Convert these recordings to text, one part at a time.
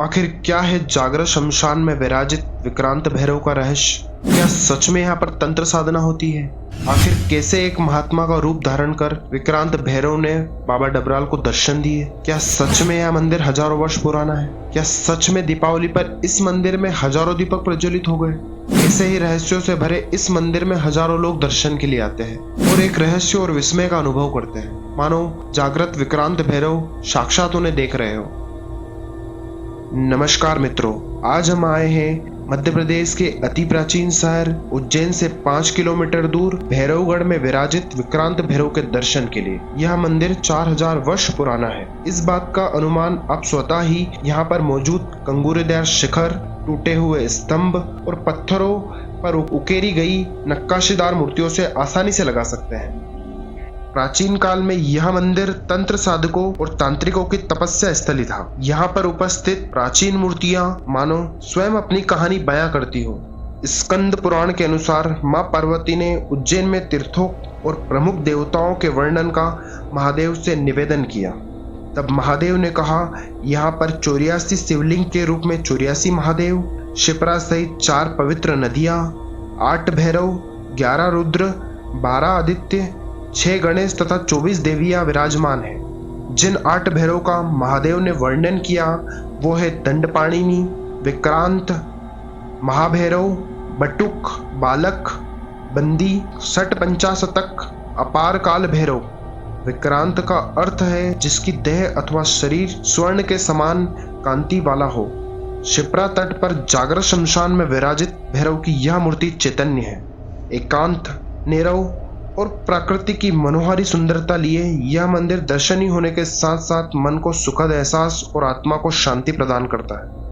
आखिर क्या है जागरण शमशान में विराजित विक्रांत भैरव का रहस्य? क्या सच में यहाँ पर तंत्र साधना होती है? आखिर कैसे एक महात्मा का रूप धारण कर विक्रांत भैरव ने बाबा डबराल को दर्शन दिए? क्या सच में यह मंदिर हजारों वर्ष पुराना है? क्या सच में दीपावली पर इस मंदिर में हजारों दीपक प्रज्वलित हो गए? ऐसे ही रहस्यों से भरे इस मंदिर में हजारों लोग दर्शन के लिए आते हैं और एक रहस्य और विस्मय का अनुभव करते हैं, मानो जागृत विक्रांत भैरव साक्षात उन्हें देख रहे हो। नमस्कार मित्रों, आज हम आए हैं मध्य प्रदेश के अति प्राचीन शहर उज्जैन से 5 किलोमीटर दूर भैरवगढ़ में विराजित विक्रांत भैरव के दर्शन के लिए। यह मंदिर 4000 वर्ष पुराना है। इस बात का अनुमान आप स्वतः ही यहाँ पर मौजूद कंगूरेदार शिखर, टूटे हुए स्तंभ और पत्थरों पर उकेरी गई नक्काशीदार मूर्तियों से आसानी से लगा सकते हैं। प्राचीन काल में यह मंदिर तंत्र साधकों और तांत्रिकों की तपस्या स्थली था। यहाँ पर उपस्थित प्राचीन मूर्तियां मानो स्वयं अपनी कहानी बयां करती हो। स्कंद पुराण के अनुसार मां पार्वती ने उज्जैन में तीर्थों और प्रमुख देवताओं के वर्णन का महादेव से निवेदन किया। तब महादेव ने कहा, यहाँ पर 84 शिवलिंग के रूप में 84 महादेव, शिप्रा सहित 4 पवित्र नदियां, 8 भैरव, 11 रुद्र, 12 आदित्य, 6 गणेश तथा 24 देवियां विराजमान हैं। जिन 8 भैरव का महादेव ने वर्णन किया वो है दंडपाणिनि, विक्रांत, महाभैरव, बटुक, बालक, बंदी, षट पंचाशतक, अपार काल भैरव। विक्रांत का अर्थ है जिसकी देह अथवा शरीर स्वर्ण के समान कांति वाला हो। शिप्रा तट पर जागरण शमशान में विराजित भैरव की यह मूर्ति चैतन्य है। एकांत, नीरव और प्रकृति की मनोहारी सुंदरता लिए यह मंदिर दर्शनीय होने के साथ साथ मन को सुखद एहसास और आत्मा को शांति प्रदान करता है।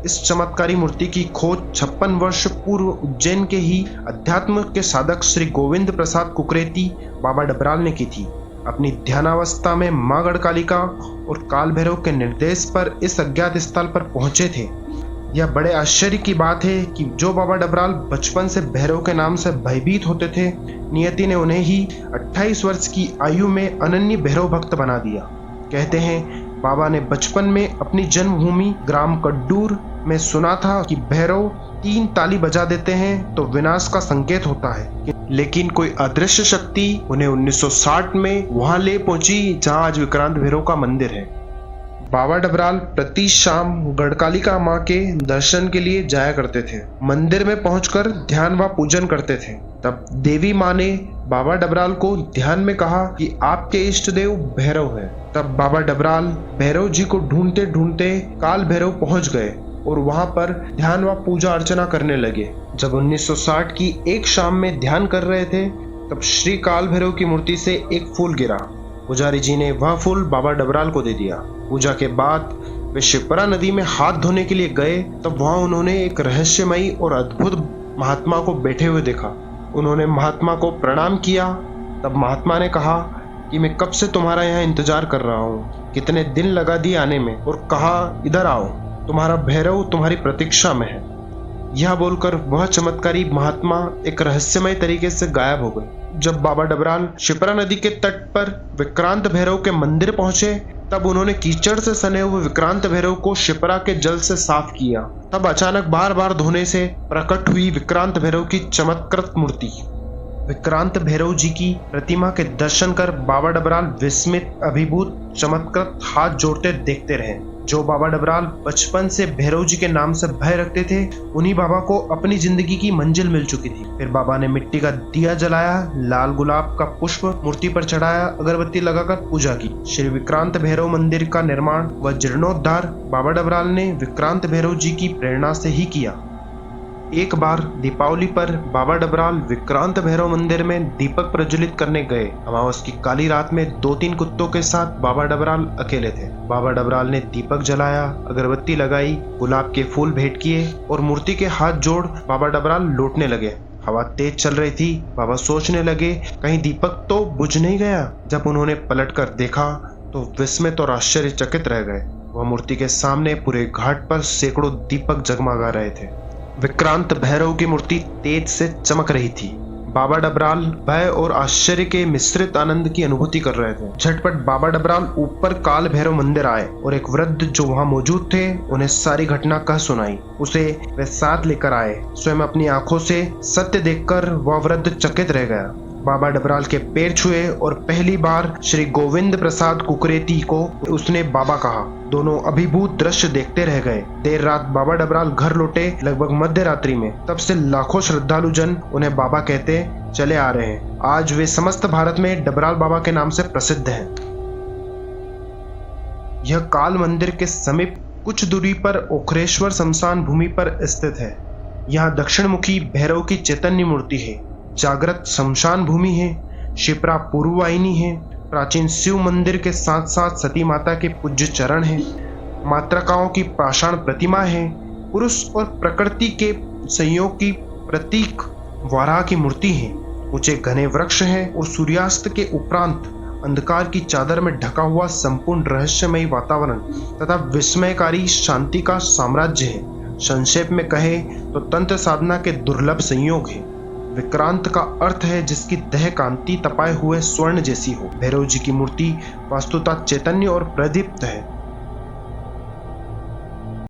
इस चमत्कारी मूर्ति की खोज 56 वर्ष पूर्व उज्जैन के ही अध्यात्म के साधक श्री गोविंद प्रसाद कुकरेती बाबा डबराल ने की थी। अपनी ध्यानावस्था में मां गढ़कालिका और काल भैरव के निर्देश पर इस अज्ञात स्थल पर पहुंचे थे। यह बड़े आश्चर्य की बात है कि जो बाबा डबराल बचपन से भैरव के नाम से भयभीत होते थे, नियति ने उन्हें ही 28 वर्ष की आयु में अनन्य भैरव भक्त बना दिया। कहते हैं बाबा ने बचपन में अपनी जन्मभूमि ग्राम कड्डूर में सुना था कि भैरव 3 ताली बजा देते हैं तो विनाश का संकेत होता है, लेकिन कोई अदृश्य शक्ति उन्हें 1960 में वहां ले पहुंची जहां आज विक्रांत भैरव का मंदिर है। बाबा डबराल प्रति शाम गढ़कालिका मां के दर्शन के लिए जाया करते थे। मंदिर में पहुंचकर ध्यान व पूजन करते थे। तब देवी मां ने बाबा डबराल को ध्यान में कहा कि आपके इष्ट देव भैरव है। तब बाबा डबराल भैरव जी को ढूंढते ढूंढते काल भैरव पहुंच गए और वहां पर ध्यान व पूजा अर्चना करने लगे। जब 1960 की एक शाम में ध्यान कर रहे थे तब श्री काल भैरव की मूर्ति से एक फूल गिरा। पुजारी जी ने वह फूल बाबा डबराल को दे दिया। पूजा के बाद वे शिप्रा नदी में हाथ धोने के लिए गए। तब वहां उन्होंने एक रहस्यमयी और अद्भुत महात्मा को बैठे हुए देखा। उन्होंने महात्मा को प्रणाम किया। तब महात्मा ने कहा कि मैं कब से तुम्हारा यहाँ इंतजार कर रहा हूँ, कितने दिन लगा दिए आने में, और कहा इधर आओ, तुम्हारा भैरव तुम्हारी प्रतीक्षा में है। यह बोलकर वह चमत्कारी महात्मा एक रहस्यमय तरीके से गायब हो गए। जब बाबा डबराल शिप्रा नदी के तट पर विक्रांत भैरव के मंदिर पहुंचे तब उन्होंने कीचड़ से सने हुए विक्रांत भैरव को शिप्रा के जल से साफ किया। तब अचानक बार बार धोने से प्रकट हुई विक्रांत भैरव की चमत्कृत मूर्ति। विक्रांत भैरव जी की प्रतिमा के दर्शन कर बाबा डबराल विस्मित, अभिभूत, चमत्कृत हाथ जोड़ते देखते रहे। जो बाबा डबराल बचपन से भैरव जी के नाम से भय रखते थे, उन्हीं बाबा को अपनी जिंदगी की मंजिल मिल चुकी थी। फिर बाबा ने मिट्टी का दिया जलाया, लाल गुलाब का पुष्प मूर्ति पर चढ़ाया, अगरबत्ती लगाकर पूजा की। श्री विक्रांत भैरव मंदिर का निर्माण व जीर्णोद्धार बाबा डबराल ने विक्रांत भैरव जी की प्रेरणा से ही किया। एक बार दीपावली पर बाबा डबराल विक्रांत भैरव मंदिर में दीपक प्रज्वलित करने गए। अमावस की काली रात में 2-3 कुत्तों के साथ बाबा डबराल अकेले थे। बाबा डबराल ने दीपक जलाया, अगरबत्ती लगाई, गुलाब के फूल भेंट किए और मूर्ति के हाथ जोड़ बाबा डबराल लौटने लगे। हवा तेज चल रही थी। बाबा सोचने लगे कहीं दीपक तो बुझ नहीं गया। जब उन्होंने पलटकर देखा तो विस्मित और आश्चर्यचकित रह गए। वह मूर्ति के सामने पूरे घाट पर सैकड़ों दीपक जगमगा रहे थे। विक्रांत भैरव की मूर्ति तेज से चमक रही थी। बाबा डबराल भय और आश्चर्य के मिश्रित आनंद की अनुभूति कर रहे थे। झटपट बाबा डबराल ऊपर काल भैरव मंदिर आए और एक वृद्ध जो वहां मौजूद थे उन्हें सारी घटना कह सुनाई। उसे वे साथ लेकर आए। स्वयं अपनी आंखों से सत्य देखकर वह वृद्ध चकित रह गया। बाबा डबराल के पैर छुए और पहली बार श्री गोविंद प्रसाद कुकरेती को उसने बाबा कहा। दोनों अभिभूत दृश्य देखते रह गए। देर रात बाबा डबराल घर लौटे, लगभग मध्य रात्रि में। तब से लाखों श्रद्धालु जन उन्हें बाबा कहते चले आ रहे हैं। आज वे समस्त भारत में डबराल बाबा के नाम से प्रसिद्ध हैं। यह काल मंदिर के समीप कुछ दूरी पर ओखरेश्वर शमशान भूमि पर स्थित है। यहाँ दक्षिण मुखी भैरव की चैतन्य मूर्ति है। जागृत शमशान भूमि है। शिप्रा पूर्ववाहिनी है। प्राचीन शिव मंदिर के साथ साथ सती माता के पूज्य चरण हैं। मातृकाओं की पाषाण प्रतिमा है। पुरुष और प्रकृति के संयोग की प्रतीक वाराह की मूर्ति है। ऊंचे घने वृक्ष हैं और सूर्यास्त के उपरांत अंधकार की चादर में ढका हुआ संपूर्ण रहस्यमयी वातावरण तथा विस्मयकारी शांति का साम्राज्य है। संक्षेप में कहे तो तंत्र साधना के दुर्लभ संयोग है। विक्रांत का अर्थ है जिसकी देह कांति तपाए हुए स्वर्ण जैसी हो। भैरव जी की मूर्ति वास्तुतः चैतन्य और प्रदीप्त है।